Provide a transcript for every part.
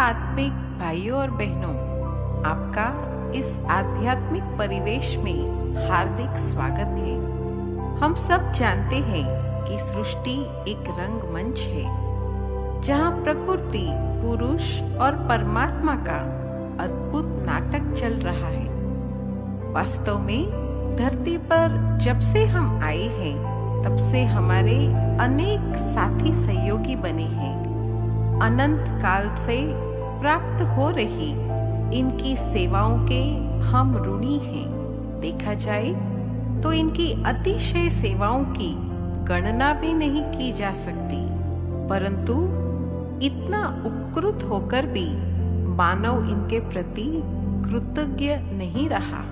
आत्मिक भाइयों और बहनों, आपका इस आध्यात्मिक परिवेश में हार्दिक स्वागत है। हम सब जानते हैं कि सृष्टि एक रंगमंच है, जहाँ प्रकृति, पुरुष और परमात्मा का अद्भुत नाटक चल रहा है। वास्तव में धरती पर जब से हम आए हैं, तब से हमारे अनेक साथी सहयोगी बने हैं। अनंत काल से प्राप्त हो रही इनकी सेवाओं के हम ऋणी हैं। देखा जाए तो इनकी अतिशय सेवाओं की गणना भी नहीं की जा सकती, परंतु इतना उपकृत होकर भी मानव इनके प्रति कृतज्ञ नहीं रहा।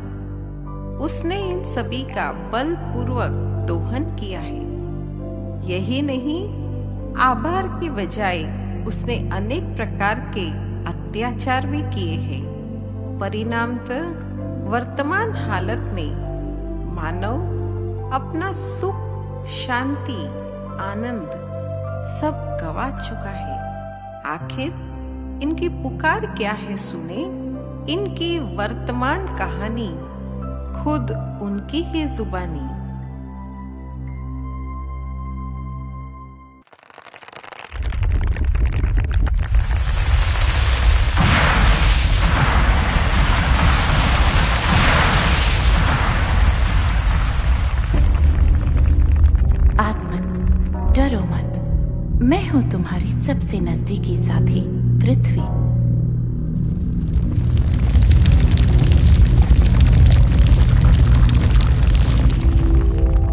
उसने इन सभी का बलपूर्वक दोहन किया है। यही नहीं, आभार की बजाय उसने अनेक प्रकार के अत्याचार भी किए हैं। परिणामतः वर्तमान हालत में मानव अपना सुख, शांति, आनंद सब गवा चुका है। आखिर इनकी पुकार क्या है सुने। इनकी वर्तमान कहानी खुद उनकी ही जुबानी। डरो मत, मैं हूं तुम्हारी सबसे नजदीकी साथी पृथ्वी।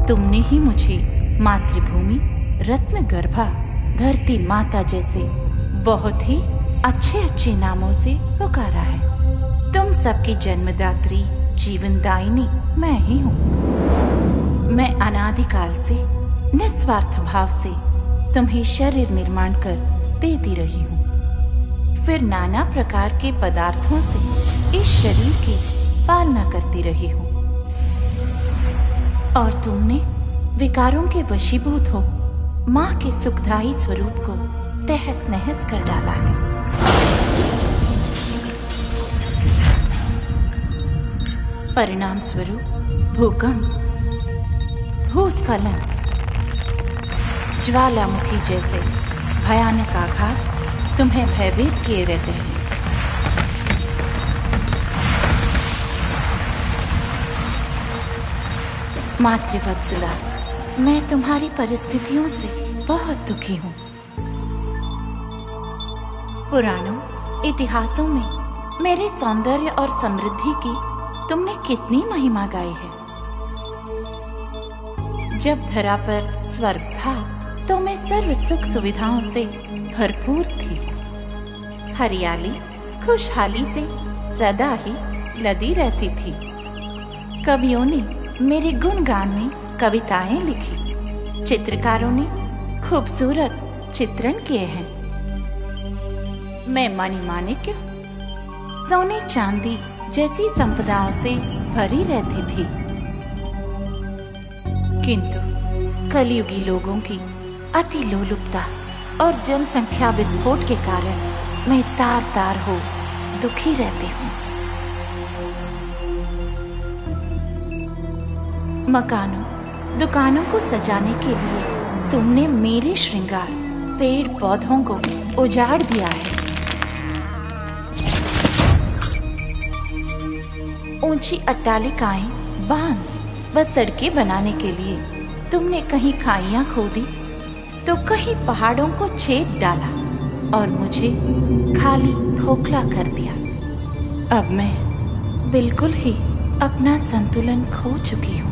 तुमने ही मुझे मातृभूमि, रत्न गर्भा, धरती माता जैसे बहुत ही अच्छे अच्छे नामों से पुकारा है। तुम सबकी जन्मदात्री, जीवनदायिनी मैं ही हूँ। मैं अनादिकाल से निस्वार्थ भाव से तुम्हें शरीर निर्माण कर देती रही हूँ, फिर नाना प्रकार के पदार्थों से इस शरीर की पालना करती रही हूँ, और तुमने विकारों के वशीभूत हो माँ के सुखदायी स्वरूप को तहस नहस कर डाला है। परिणाम स्वरूप भूकंप, भूस्खलन, ज्वालामुखी जैसे भयानक आघात तुम्हें भयभीत किए रहते हैं। मातृवत्सला, मैं तुम्हारी परिस्थितियों से बहुत दुखी हूँ। पुराणों, इतिहासों में मेरे सौंदर्य और समृद्धि की तुमने कितनी महिमा गाई है। जब धरा पर स्वर्ग था तो मैं सर्व सुख सुविधाओं से भरपूर थी। हरियाली, खुशहाली से सदा ही लदी रहती थी। कवियों ने मेरे गुणगान में कविताएं लिखी, चित्रकारों ने खूबसूरत चित्रण किए हैं। मैं मणिमाणिक्य, सोने चांदी जैसी संपदाओं से भरी रहती थी, किंतु कलयुगी लोगों की अति लोलुपता और जनसंख्या विस्फोट के कारण मैं तार तार हो दुखी रहती हूँ। मकानों, दुकानों को सजाने के लिए तुमने मेरे श्रृंगार, पेड़ पौधों को उजाड़ दिया है। ऊंची अट्टालिकाएं, बांध व सड़कें बनाने के लिए तुमने कहीं खाइयां खोदी तो कहीं पहाड़ों को छेद डाला और मुझे खाली खोखला कर दिया। अब मैं बिल्कुल ही अपना संतुलन खो चुकी हूँ।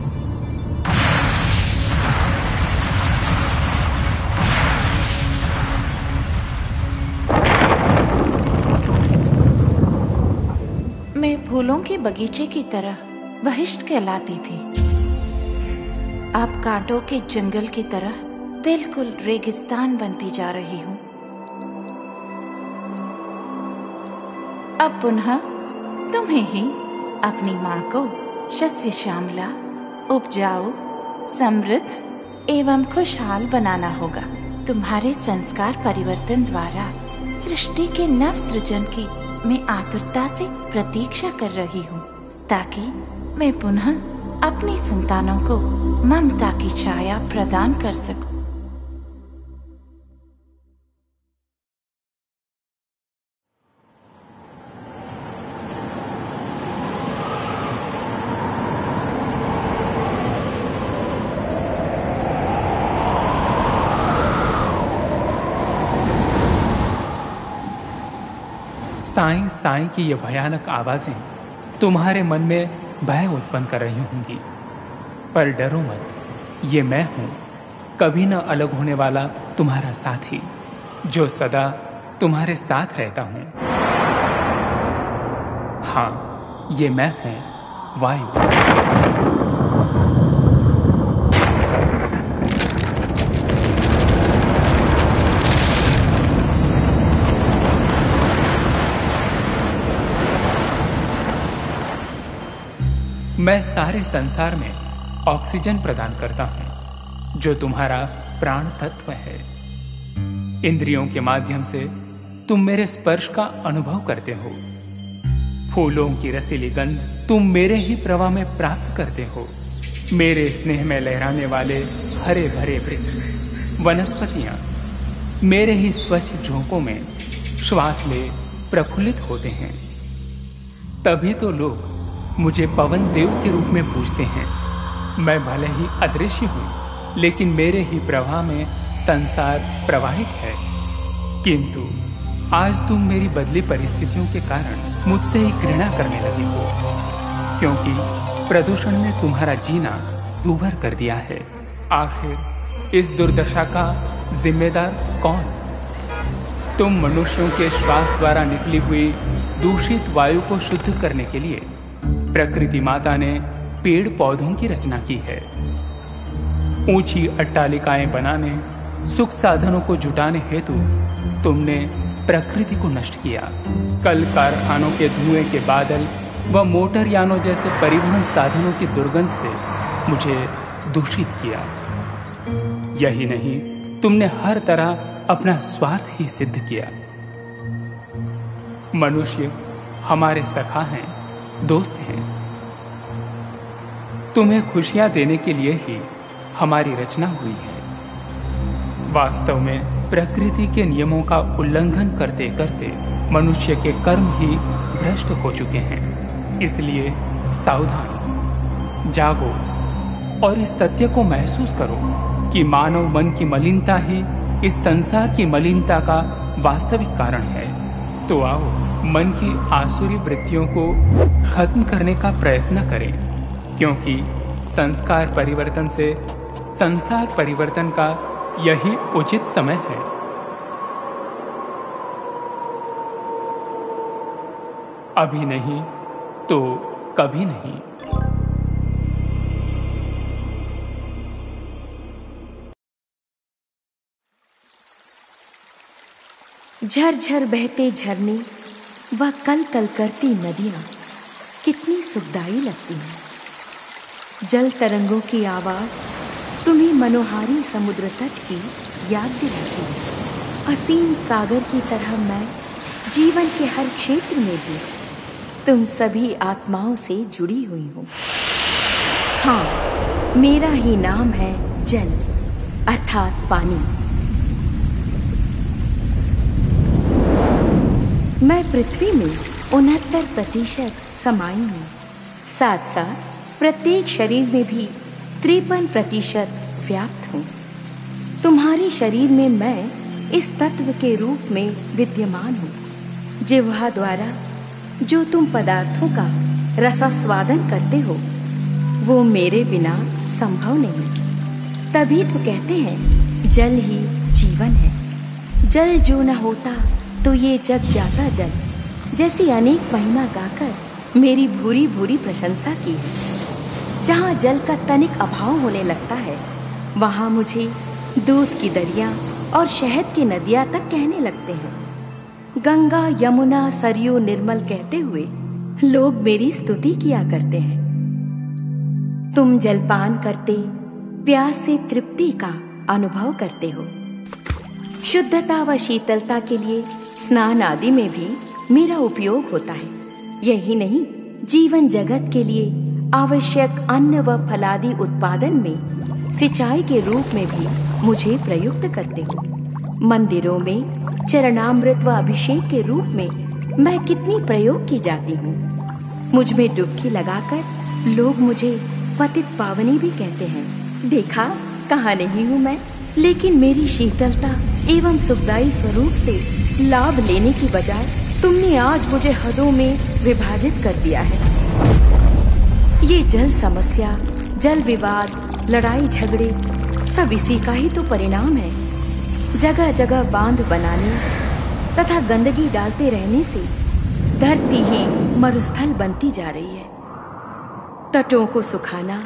मैं फूलों के बगीचे की तरह बहिष्ट कहलाती थी, अब कांटों के जंगल की तरह बिल्कुल रेगिस्तान बनती जा रही हूँ। अब पुनः तुम्हें ही अपनी माँ को शस्य श्यामला, उपजाऊ, समृद्ध एवं खुशहाल बनाना होगा। तुम्हारे संस्कार परिवर्तन द्वारा सृष्टि के नव सृजन की मैं आतुरता से प्रतीक्षा कर रही हूँ, ताकि मैं पुनः अपनी संतानों को ममता की छाया प्रदान कर सकूं। साईं साईं की ये भयानक आवाजें तुम्हारे मन में भय उत्पन्न कर रही होंगी, पर डरो मत, ये मैं हूं, कभी न अलग होने वाला तुम्हारा साथी, जो सदा तुम्हारे साथ रहता हूं। हाँ, ये मैं हूं, वायु। मैं सारे संसार में ऑक्सीजन प्रदान करता हूं, जो तुम्हारा प्राण तत्व है। इंद्रियों के माध्यम से तुम मेरे स्पर्श का अनुभव करते हो। फूलों की रसीली गंध तुम मेरे ही प्रवाह में प्राप्त करते हो। मेरे स्नेह में लहराने वाले हरे भरे वृक्ष, वनस्पतियां मेरे ही स्वच्छ झोंकों में श्वास ले प्रफुल्लित होते हैं। तभी तो लोग मुझे पवन देव के रूप में पूजते हैं। मैं भले ही अदृश्य हूं, लेकिन मेरे ही प्रवाह में संसार प्रवाहित है। किंतु आज तुम मेरी बदली परिस्थितियों के कारण मुझसे ही घृणा करने लगे हो, क्योंकि प्रदूषण ने तुम्हारा जीना दूभर कर दिया है। आखिर इस दुर्दशा का जिम्मेदार कौन? तुम मनुष्यों के श्वास द्वारा निकली हुई दूषित वायु को शुद्ध करने के लिए प्रकृति माता ने पेड़ पौधों की रचना की है। ऊंची अट्टालिकाएं बनाने, सुख साधनों को जुटाने हेतु तुमने प्रकृति को नष्ट किया। कल कारखानों के धुएं के बादल व मोटर यानों जैसे परिवहन साधनों की दुर्गंध से मुझे दूषित किया। यही नहीं, तुमने हर तरह अपना स्वार्थ ही सिद्ध किया। मनुष्य हमारे सखा हैं, दोस्त हैं। तुम्हें खुशियां देने के लिए ही हमारी रचना हुई है। वास्तव में प्रकृति के नियमों का उल्लंघन करते करते मनुष्य के कर्म ही भ्रष्ट हो चुके हैं। इसलिए सावधान, जागो और इस सत्य को महसूस करो कि मानव मन की मलिनता ही इस संसार की मलिनता का वास्तविक कारण है। तो आओ, मन की आसुरी वृत्तियों को खत्म करने का प्रयत्न करें, क्योंकि संस्कार परिवर्तन से संसार परिवर्तन का यही उचित समय है। अभी नहीं तो कभी नहीं। झरझर बहते झरने व कल कल करती नदियां कितनी सुखदाई लगती हैं। जल तरंगों की आवाज तुम्हें मनोहारी समुद्र तट की याद दिलाती है। असीम सागर की तरह मैं जीवन के हर क्षेत्र में भी तुम सभी आत्माओं से जुड़ी हुई हूँ। हाँ, मेरा ही नाम है जल अर्थात पानी। मैं पृथ्वी में 69% समाई हूँ। साथ साथ प्रत्येक शरीर में भी 53% व्याप्त हूँ। तुम्हारे शरीर में मैं इस तत्व के रूप में विद्यमान हूँ। जिह्वा द्वारा जो तुम पदार्थों का रसास्वादन करते हो, वो मेरे बिना संभव नहीं। तभी तो कहते हैं जल ही जीवन है। जल जो न होता तो ये जग जाता जल, जैसी अनेक महिमा गाकर मेरी भूरी भूरी प्रशंसा की है। जहाँ जल का तनिक अभाव होने लगता है, वहाँ मुझे दूध की दरिया और शहद की नदियाँ तक कहने लगते हैं। गंगा यमुना सरयू निर्मल कहते हुए लोग मेरी स्तुति किया करते हैं। तुम जलपान करते प्यास से तृप्ति का अनुभव करते हो। शुद्धता व शीतलता के लिए स्नान आदि में भी मेरा उपयोग होता है। यही नहीं, जीवन जगत के लिए आवश्यक अन्न व फलादि उत्पादन में सिंचाई के रूप में भी मुझे प्रयुक्त करते हो। मंदिरों में चरणामृत व अभिषेक के रूप में मैं कितनी प्रयोग की जाती हूँ। मुझ में डुबकी लगाकर लोग मुझे पतित पावनी भी कहते हैं। देखा, कहाँ नहीं हूँ मैं, लेकिन मेरी शीतलता एवं सुखदायी स्वरूप से लाभ लेने की बजाय तुमने आज मुझे हदों में विभाजित कर दिया है। ये जल समस्या, जल विवाद, लड़ाई झगड़े सब इसी का ही तो परिणाम है। जगह जगह बांध बनाने तथा गंदगी डालते रहने से धरती ही मरुस्थल बनती जा रही है। तटों को सुखाना,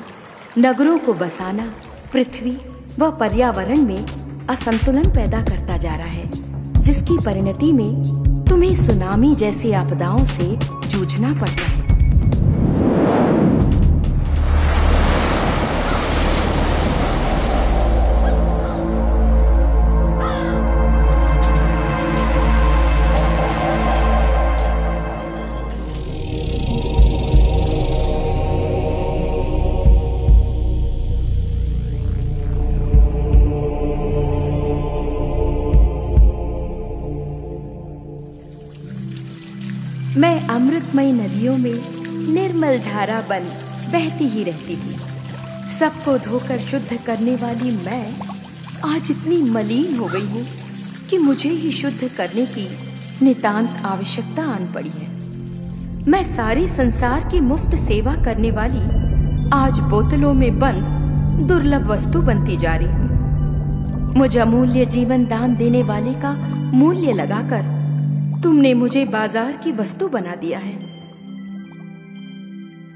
नगरों को बसाना पृथ्वी व पर्यावरण में असंतुलन पैदा करता जा रहा है, जिसकी परिणति में तुम्हें सुनामी जैसी आपदाओं से जूझना पड़ता है। मैं अमृतमयी नदियों में निर्मल धारा बन बहती ही रहती थी। सबको धोकर शुद्ध करने वाली मैं आज इतनी मलिन हो गई हूँ कि मुझे ही शुद्ध करने की नितांत आवश्यकता आन पड़ी है। मैं सारे संसार की मुफ्त सेवा करने वाली आज बोतलों में बंद दुर्लभ वस्तु बनती जा रही हूँ। मुझे अमूल्य जीवन दान देने वाले का मूल्य लगाकर तुमने मुझे बाजार की वस्तु बना दिया है।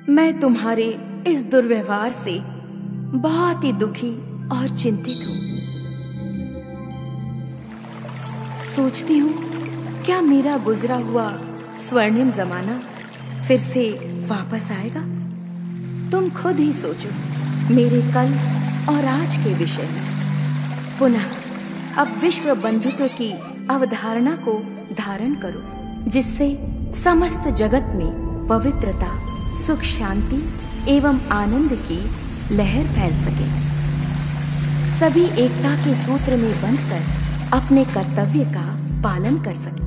मैं तुम्हारे इस दुर्व्यवहार से बहुत ही दुखी और चिंतित हूँ। सोचती हूँ, क्या मेरा गुजरा हुआ स्वर्णिम जमाना फिर से वापस आएगा? तुम खुद ही सोचो मेरे कल और आज के विषय में। पुनः अब विश्व बंधुत्व की अवधारणा को धारण करो, जिससे समस्त जगत में पवित्रता, सुख, शांति एवं आनंद की लहर फैल सके। सभी एकता के सूत्र में बंधकर अपने कर्तव्य का पालन कर सके।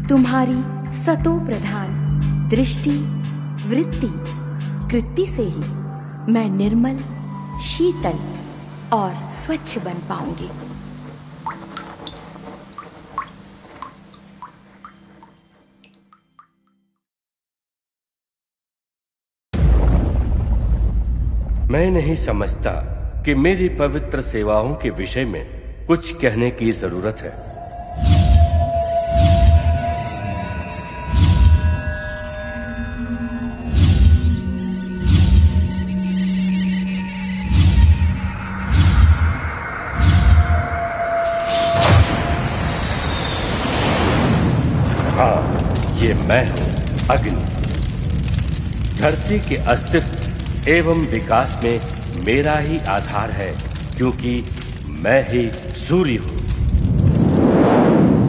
तुम्हारी सतो प्रधान दृष्टि, वृत्ति, कृति से ही मैं निर्मल, शीतल और स्वच्छ बन पाऊंगी। मैं नहीं समझता कि मेरी पवित्र सेवाओं के विषय में कुछ कहने की जरूरत है। हाँ, ये मैं हूं, अग्नि। धरती के अस्तित्व एवं विकास में मेरा ही आधार है, क्योंकि मैं ही सूर्य हूं।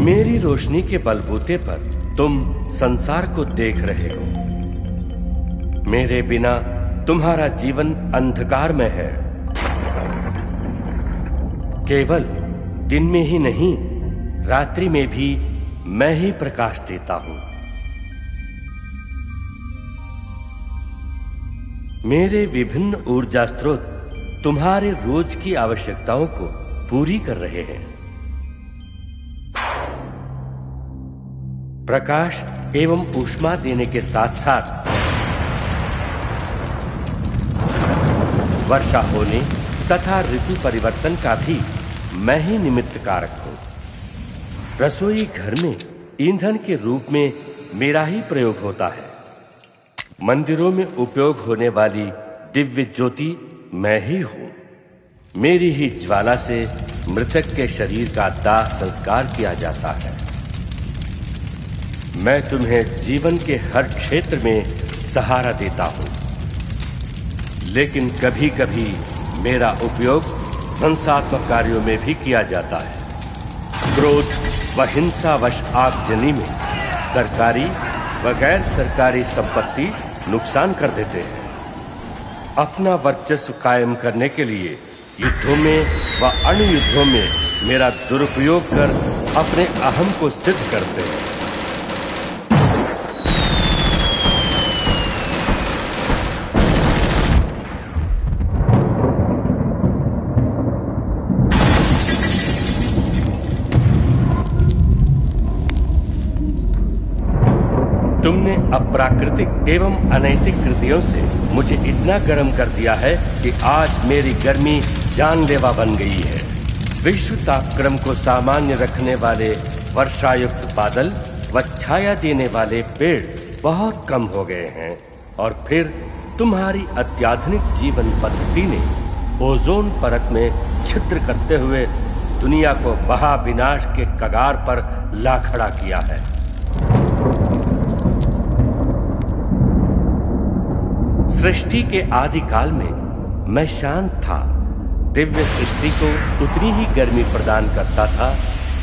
मेरी रोशनी के बलबूते पर तुम संसार को देख रहे हो। मेरे बिना तुम्हारा जीवन अंधकार में है। केवल दिन में ही नहीं, रात्रि में भी मैं ही प्रकाश देता हूं। मेरे विभिन्न ऊर्जा स्रोत तुम्हारे रोज की आवश्यकताओं को पूरी कर रहे हैं। प्रकाश एवं ऊष्मा देने के साथ साथ वर्षा होने तथा ऋतु परिवर्तन का भी मैं ही निमित्त कारक हूं। रसोई घर में ईंधन के रूप में मेरा ही प्रयोग होता है। मंदिरों में उपयोग होने वाली दिव्य ज्योति मैं ही हूं। मेरी ही ज्वाला से मृतक के शरीर का दाह संस्कार किया जाता है। मैं तुम्हें जीवन के हर क्षेत्र में सहारा देता हूं, लेकिन कभी कभी मेरा उपयोग ध्वंसात्मक कार्यों में भी किया जाता है। क्रोध, व हिंसावश आगजनी में सरकारी व गैर सरकारी संपत्ति नुकसान कर देते हैं। अपना वर्चस्व कायम करने के लिए युद्धों में व अणुयुद्धों में मेरा दुरुपयोग कर अपने अहम को सिद्ध करते हैं। तुमने अप्राकृतिक एवं अनैतिक कृतियों से मुझे इतना गर्म कर दिया है कि आज मेरी गर्मी जानलेवा बन गई है। विश्व तापक्रम को सामान्य रखने वाले वर्षायुक्त बादल व छाया देने वाले पेड़ बहुत कम हो गए हैं, और फिर तुम्हारी अत्याधुनिक जीवन पद्धति ने ओजोन परत में छिद्र करते हुए दुनिया को महाविनाश के कगार पर ला खड़ा किया है। सृष्टि के आदि काल में मैं शांत था, दिव्य सृष्टि को उतनी ही गर्मी प्रदान करता था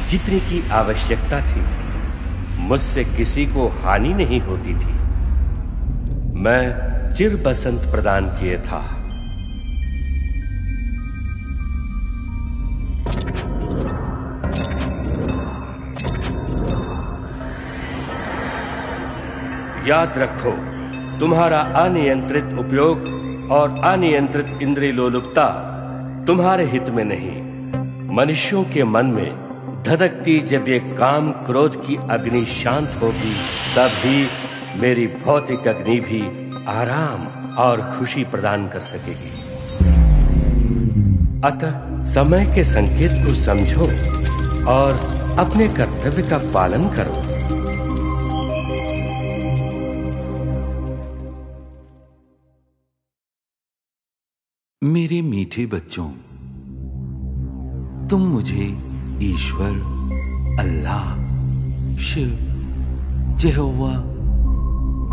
जितनी की आवश्यकता थी। मुझसे किसी को हानि नहीं होती थी। मैं चिर बसंत प्रदान किए था। याद रखो, तुम्हारा अनियंत्रित उपयोग और अनियंत्रित इंद्रिय लोलुपता तुम्हारे हित में नहीं। मनुष्यों के मन में धधकती जब ये काम क्रोध की अग्नि शांत होगी, तब ही मेरी भौतिक अग्नि भी आराम और खुशी प्रदान कर सकेगी। अतः समय के संकेत को समझो और अपने कर्तव्य का पालन करो। मेरे मीठे बच्चों, तुम मुझे ईश्वर, अल्लाह, शिव, यहोवा,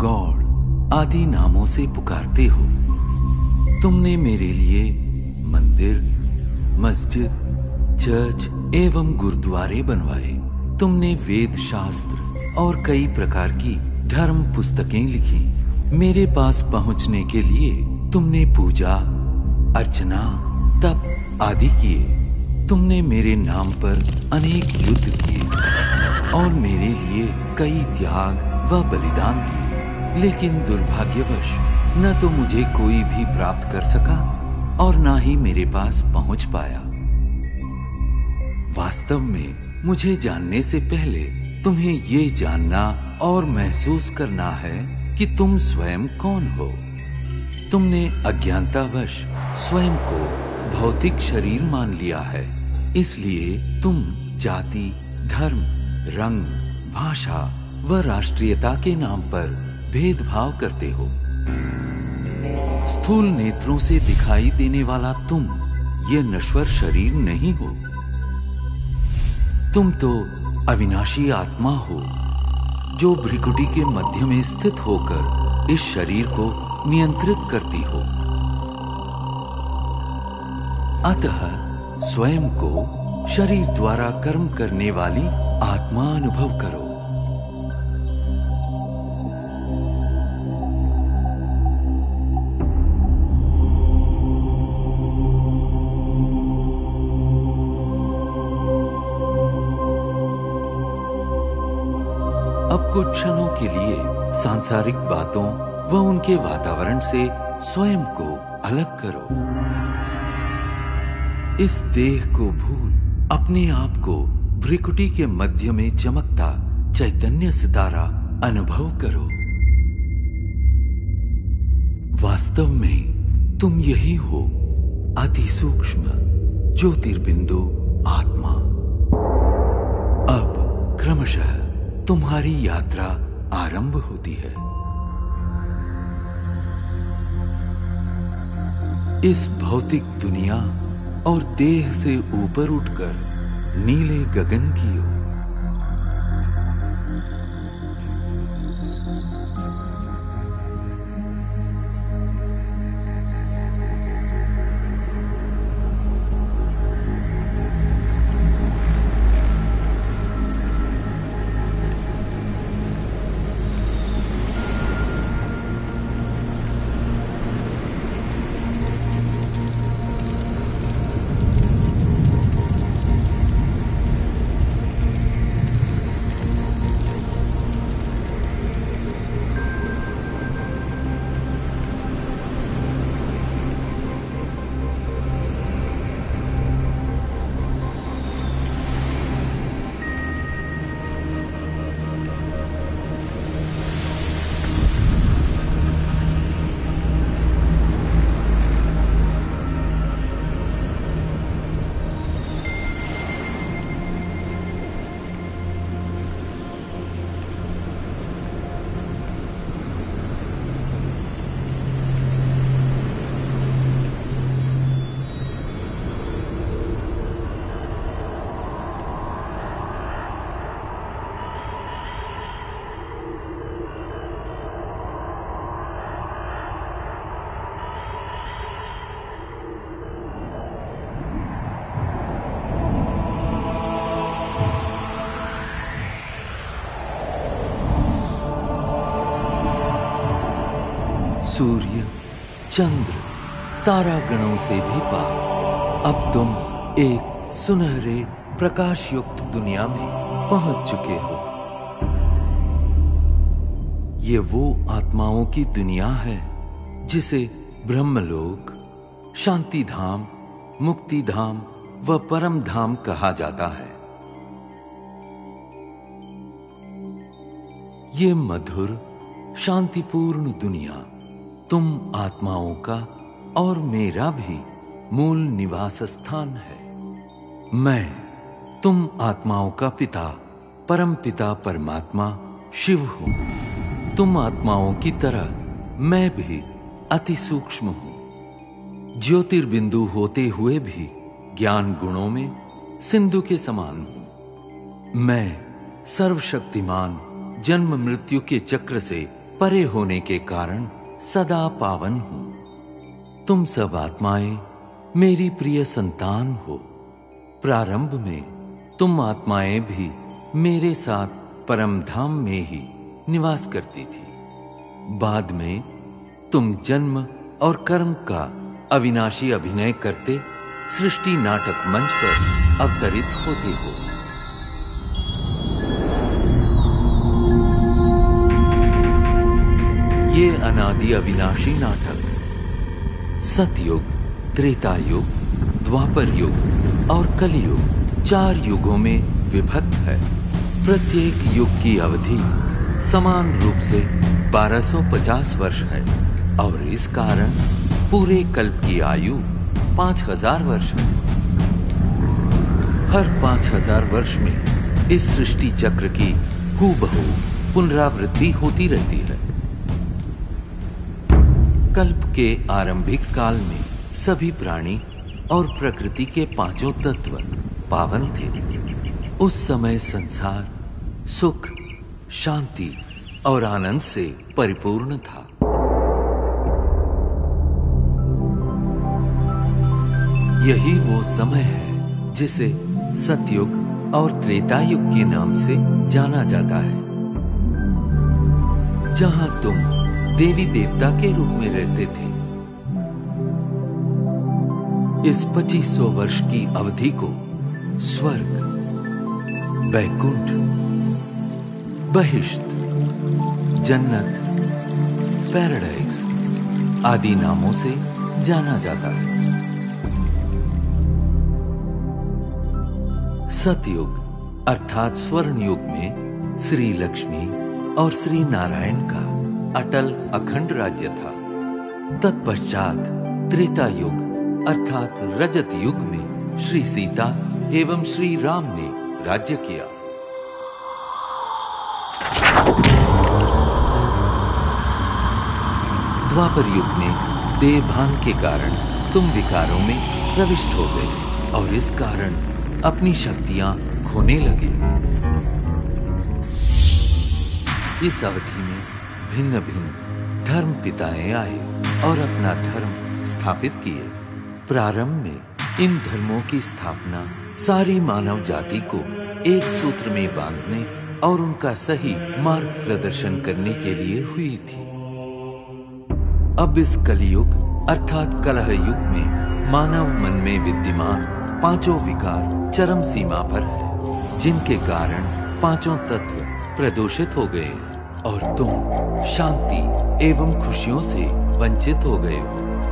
गॉड आदि नामों से पुकारते हो। तुमने मेरे लिए मंदिर, मस्जिद, चर्च एवं गुरुद्वारे बनवाए। तुमने वेद शास्त्र और कई प्रकार की धर्म पुस्तकें लिखी। मेरे पास पहुंचने के लिए तुमने पूजा, अर्चना, तप आदि किए। तुमने मेरे नाम पर अनेक युद्ध किए और मेरे लिए कई त्याग व बलिदान दिए, लेकिन दुर्भाग्यवश न तो मुझे कोई भी प्राप्त कर सका और न ही मेरे पास पहुंच पाया। वास्तव में मुझे जानने से पहले तुम्हें ये जानना और महसूस करना है कि तुम स्वयं कौन हो। तुमने अज्ञानतावश स्वयं को भौतिक शरीर मान लिया है, इसलिए तुम जाति, धर्म, रंग, भाषा व राष्ट्रीयता के नाम पर भेदभाव करते हो। स्थूल नेत्रों से दिखाई देने वाला तुम ये नश्वर शरीर नहीं हो। तुम तो अविनाशी आत्मा हो, जो भ्रिकुटी के मध्य में स्थित होकर इस शरीर को नियंत्रित करती हो। अतः स्वयं को शरीर द्वारा कर्म करने वाली आत्मा अनुभव करो। अब कुछ क्षणों के लिए सांसारिक बातों व उनके वातावरण से स्वयं को अलग करो। इस देह को भूल अपने आप को भ्रिकुटी के मध्य में चमकता चैतन्य सितारा अनुभव करो। वास्तव में तुम यही हो, अति सूक्ष्म ज्योतिर्बिंदु आत्मा। अब क्रमशः तुम्हारी यात्रा आरंभ होती है। इस भौतिक दुनिया और देह से ऊपर उठकर नीले गगन की ओर। सूर्य, चंद्र, तारागणों से भी पार अब तुम एक सुनहरे प्रकाश युक्त दुनिया में पहुंच चुके हो। ये वो आत्माओं की दुनिया है जिसे ब्रह्मलोक, शांति धाम, मुक्ति धाम व परम धाम कहा जाता है। ये मधुर शांतिपूर्ण दुनिया तुम आत्माओं का और मेरा भी मूल निवास स्थान है। मैं तुम आत्माओं का पिता, परम पिता परमात्मा शिव हूं। तुम आत्माओं की तरह मैं भी अति सूक्ष्म हूं। ज्योतिर्बिंदु होते हुए भी ज्ञान गुणों में सिंधु के समान हूं। मैं सर्वशक्तिमान जन्म मृत्यु के चक्र से परे होने के कारण सदा पावन हूं। तुम सब आत्माएं मेरी प्रिय संतान हो। प्रारंभ में तुम आत्माएं भी मेरे साथ परम धाम में ही निवास करती थी। बाद में तुम जन्म और कर्म का अविनाशी अभिनय करते सृष्टि नाटक मंच पर अवतरित होते हो। ये अनादि अविनाशी नाटक सतयुग, त्रेता युग, द्वापर युग और कलियुग 4 युगों में विभक्त है। प्रत्येक युग की अवधि समान रूप से 1250 वर्ष है और इस कारण पूरे कल्प की आयु 5000 वर्ष है। हर 5000 वर्ष में इस सृष्टि चक्र की हूबहू पुनरावृत्ति होती रहती है। कल्प के आरंभिक काल में सभी प्राणी और प्रकृति के 5 तत्व पावन थे। उस समय संसार सुख, शांति और आनंद से परिपूर्ण था। यही वो समय है जिसे सतयुग और त्रेता युग के नाम से जाना जाता है, जहां तुम देवी देवता के रूप में रहते थे। इस 2500 वर्ष की अवधि को स्वर्ग, बैकुंठ, बहिष्ट, जन्नत, पैराडाइज आदि नामों से जाना जाता है। सतयुग अर्थात स्वर्ण युग में श्री लक्ष्मी और श्री नारायण का अटल अखंड राज्य था। तत्पश्चात त्रेता युग अर्थात रजत युग में श्री सीता एवं श्री राम ने राज्य किया। द्वापर युग में देहभान के कारण तुम विकारों में प्रविष्ट हो गए और इस कारण अपनी शक्तियां खोने लगे। इस अवधि में भिन्न भिन्न धर्म पिताएं आए और अपना धर्म स्थापित किए। प्रारंभ में इन धर्मों की स्थापना सारी मानव जाति को एक सूत्र में बांधने और उनका सही मार्ग प्रदर्शन करने के लिए हुई थी। अब इस कलियुग अर्थात कलह युग में मानव मन में विद्यमान 5 विकार चरम सीमा पर है, जिनके कारण 5 तत्व प्रदूषित हो गए और तुम शांति एवं खुशियों से वंचित हो गए हो।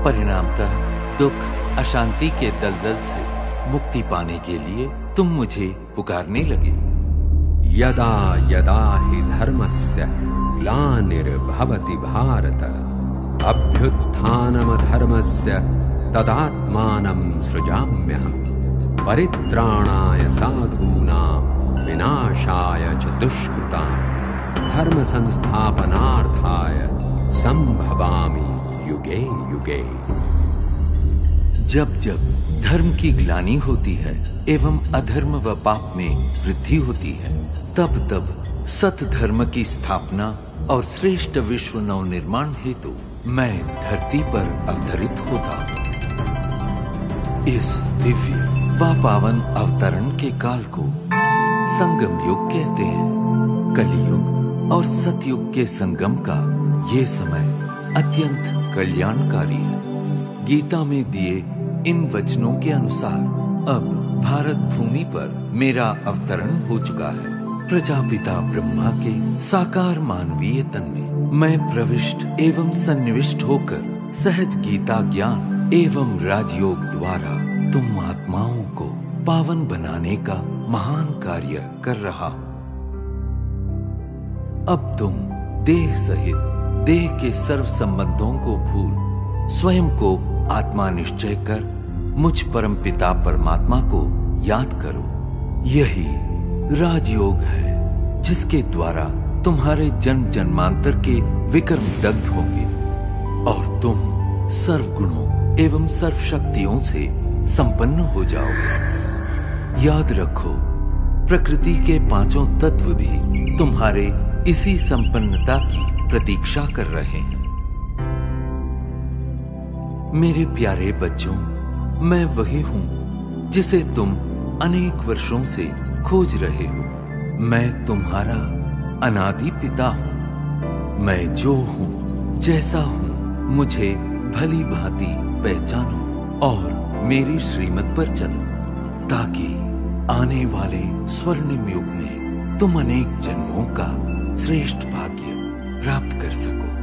परिणामतः दुख, अशांति के दलदल से मुक्ति पाने के लिए तुम मुझे पुकारने लगे। यदा यदा हि धर्मस्य ग्लानिर्भवति भारत अभ्युत्थानमधर्मस्य तदात्मानं सृजाम्यहम् परित्राणाय साधूनां विनाशाय च दुष्कृतां धर्म संस्थापनार्थाय संभवामि युगे युगे। जब जब धर्म की ग्लानि होती है एवं अधर्म व पाप में वृद्धि होती है, तब तब सत धर्म की स्थापना और श्रेष्ठ विश्व नवनिर्माण हेतु मैं धरती पर अवतरित होता। इस दिव्य व पावन अवतरण के काल को संगम युग कहते हैं। कलियुग और सतयुग के संगम का ये समय अत्यंत कल्याणकारी है। गीता में दिए इन वचनों के अनुसार अब भारत भूमि पर मेरा अवतरण हो चुका है। प्रजापिता ब्रह्मा के साकार मानवीय तन में मैं प्रविष्ट एवं सन्निविष्ट होकर सहज गीता ज्ञान एवं राजयोग द्वारा तुम आत्माओं को पावन बनाने का महान कार्य कर रहा हूं। अब तुम देह सहित देह के सर्व संबंधों को भूल स्वयं को आत्मा निश्चय कर मुझ परमपिता परमात्मा को याद करो। यही राजयोग है जिसके द्वारा तुम्हारे जन्म जन्मांतर के विकर्म दग्ध होंगे और तुम सर्व गुणों एवं सर्व शक्तियों से संपन्न हो जाओगे। याद रखो, प्रकृति के पांचों तत्व भी तुम्हारे इसी संपन्नता की प्रतीक्षा कर रहे हैं। मेरे प्यारे बच्चों, मैं वही हूं जिसे तुम अनेक वर्षों से खोज रहे हो। मैं तुम्हारा अनादि पिता हूं। मैं जो हूं, जैसा हूं, मुझे भली भांति पहचानो और मेरी श्रीमत पर चलो, ताकि आने वाले स्वर्णिम युग में तुम अनेक जन्मों का श्रेष्ठ भाग्य प्राप्त कर सको।